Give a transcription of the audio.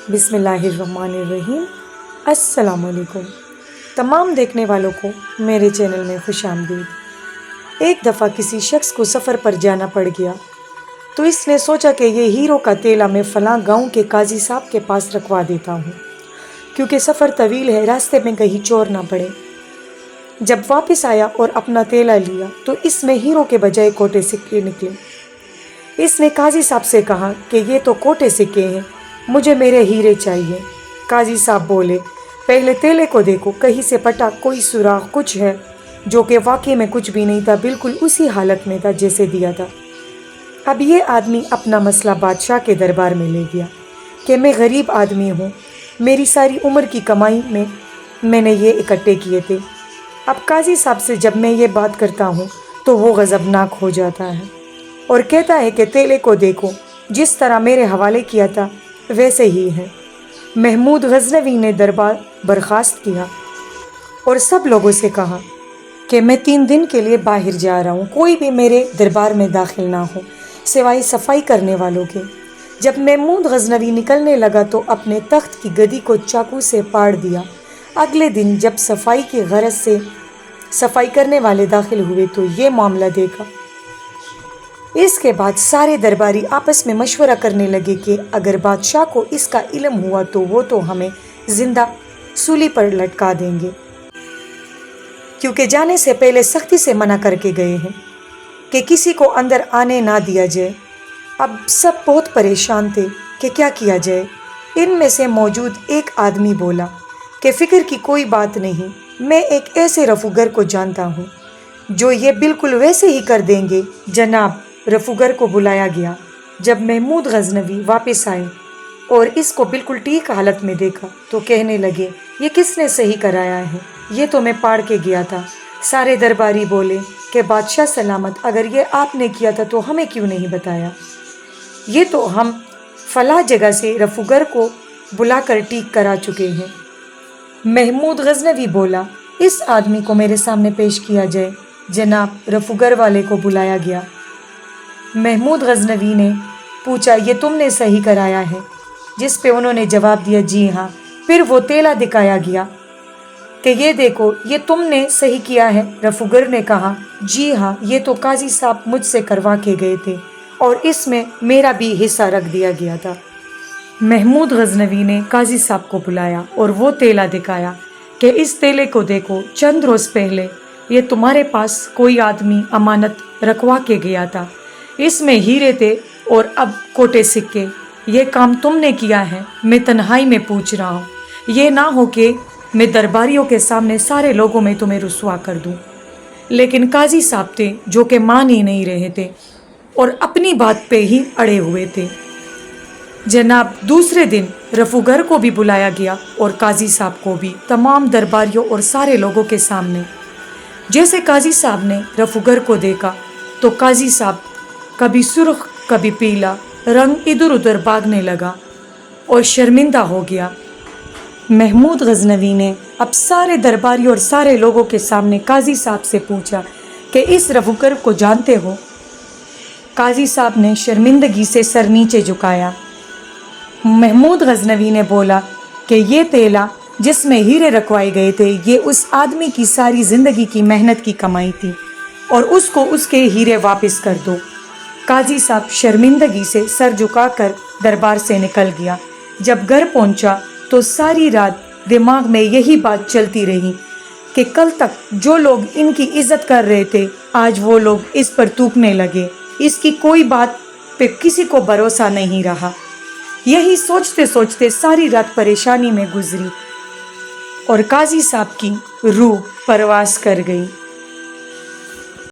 بسم اللہ الرحمن الرحیم۔ السلام علیکم تمام دیکھنے والوں کو میرے چینل میں خوش آمدید۔ ایک دفعہ کسی شخص کو سفر پر جانا پڑ گیا تو اس نے سوچا کہ یہ ہیروں کا تیلا میں فلاں گاؤں کے قاضی صاحب کے پاس رکھوا دیتا ہوں، کیونکہ سفر طویل ہے، راستے میں کہیں چور نہ پڑے۔ جب واپس آیا اور اپنا تیلا لیا تو اس میں ہیروں کے بجائے کوٹے سکے نکلے۔ اس نے قاضی صاحب سے کہا کہ یہ تو کوٹے سکے ہیں، مجھے میرے ہیرے چاہیے۔ قاضی صاحب بولے، پہلے تیلے کو دیکھو، کہیں سے پٹا کوئی سوراخ کچھ ہے؟ جو کہ واقعی میں کچھ بھی نہیں تھا، بالکل اسی حالت میں تھا جیسے دیا تھا۔ اب یہ آدمی اپنا مسئلہ بادشاہ کے دربار میں لے گیا کہ میں غریب آدمی ہوں، میری ساری عمر کی کمائی میں نے یہ اکٹھے کیے تھے۔ اب قاضی صاحب سے جب میں یہ بات کرتا ہوں تو وہ غضبناک ہو جاتا ہے اور کہتا ہے کہ تیلے کو دیکھو، جس طرح میرے حوالے کیا تھا ویسے ہی ہے۔ محمود غزنوی نے دربار برخاست کیا اور سب لوگوں سے کہا کہ میں 3 دن کے لیے باہر جا رہا ہوں، کوئی بھی میرے دربار میں داخل نہ ہو سوائے صفائی کرنے والوں کے۔ جب محمود غزنوی نکلنے لگا تو اپنے تخت کی گدی کو چاقو سے پاڑ دیا۔ اگلے دن جب صفائی کی غرض سے صفائی کرنے والے داخل ہوئے تو یہ معاملہ دیکھا۔ اس کے بعد سارے درباری آپس میں مشورہ کرنے لگے کہ اگر بادشاہ کو اس کا علم ہوا تو وہ تو ہمیں زندہ سولی پر لٹکا دیں گے، کیونکہ جانے سے پہلے سختی سے منع کر کے گئے ہیں کہ کسی کو اندر آنے نہ دیا جائے۔ اب سب بہت پریشان تھے کہ کیا کیا جائے۔ ان میں سے موجود ایک آدمی بولا کہ فکر کی کوئی بات نہیں، میں ایک ایسے رفوگر کو جانتا ہوں جو یہ بالکل ویسے ہی کر دیں گے۔ جناب رفوگر کو بلایا گیا۔ جب محمود غزنوی واپس آئے اور اس کو بالکل ٹھیک حالت میں دیکھا تو کہنے لگے، یہ کس نے صحیح کرایا ہے؟ یہ تو میں پاڑ کے گیا تھا۔ سارے درباری بولے کہ بادشاہ سلامت، اگر یہ آپ نے کیا تھا تو ہمیں کیوں نہیں بتایا؟ یہ تو ہم فلاں جگہ سے رفوگر کو بلا کر ٹھیک کرا چکے ہیں۔ محمود غزنوی بولا، اس آدمی کو میرے سامنے پیش کیا جائے۔ جناب رفوگر والے کو بلایا گیا۔ محمود غزنوی نے پوچھا، یہ تم نے صحیح کرایا ہے؟ جس پہ انہوں نے جواب دیا، جی ہاں۔ پھر وہ تیلا دکھایا گیا کہ یہ دیکھو، یہ تم نے صحیح کیا ہے؟ رفوگر نے کہا، جی ہاں، یہ تو قاضی صاحب مجھ سے کروا کے گئے تھے اور اس میں میرا بھی حصہ رکھ دیا گیا تھا۔ محمود غزنوی نے قاضی صاحب کو بلایا اور وہ تیلا دکھایا کہ اس تیلے کو دیکھو، چند روز پہلے یہ تمہارے پاس کوئی آدمی امانت رکھوا کے گیا تھا، اس میں ہیرے تھے اور اب کوٹے سکے۔ یہ کام تم نے کیا ہے؟ میں تنہائی میں پوچھ رہا ہوں، یہ نہ ہو کہ میں درباریوں کے سامنے سارے لوگوں میں تمہیں رسوا کر دوں۔ لیکن قاضی صاحب تھے جو کہ مان ہی نہیں رہے تھے اور اپنی بات پہ ہی اڑے ہوئے تھے۔ جناب دوسرے دن رفوگر کو بھی بلایا گیا اور قاضی صاحب کو بھی، تمام درباریوں اور سارے لوگوں کے سامنے۔ جیسے قاضی صاحب نے رفوگر کو دیکھا تو قاضی صاحب کبھی سرخ کبھی پیلا، رنگ ادھر ادھر بھاگنے لگا اور شرمندہ ہو گیا۔ محمود غزنوی نے اب سارے درباریوں اور سارے لوگوں کے سامنے قاضی صاحب سے پوچھا کہ اس رفوگر کو جانتے ہو؟ قاضی صاحب نے شرمندگی سے سر نیچے جھکایا۔ محمود غزنوی نے بولا کہ یہ تیلا جس میں ہیرے رکھوائے گئے تھے، یہ اس آدمی کی ساری زندگی کی محنت کی کمائی تھی اور اس کو اس کے ہیرے واپس کر دو۔ قاضی صاحب شرمندگی سے سر جھکا کر دربار سے نکل گیا۔ جب گھر پہنچا تو ساری رات دماغ میں یہی بات چلتی رہی کہ کل تک جو لوگ ان کی عزت کر رہے تھے، آج وہ لوگ اس پر تھوکنے لگے، اس کی کوئی بات پہ کسی کو بھروسہ نہیں رہا۔ یہی سوچتے سوچتے ساری رات پریشانی میں گزری اور قاضی صاحب کی روح پرواز کر گئی۔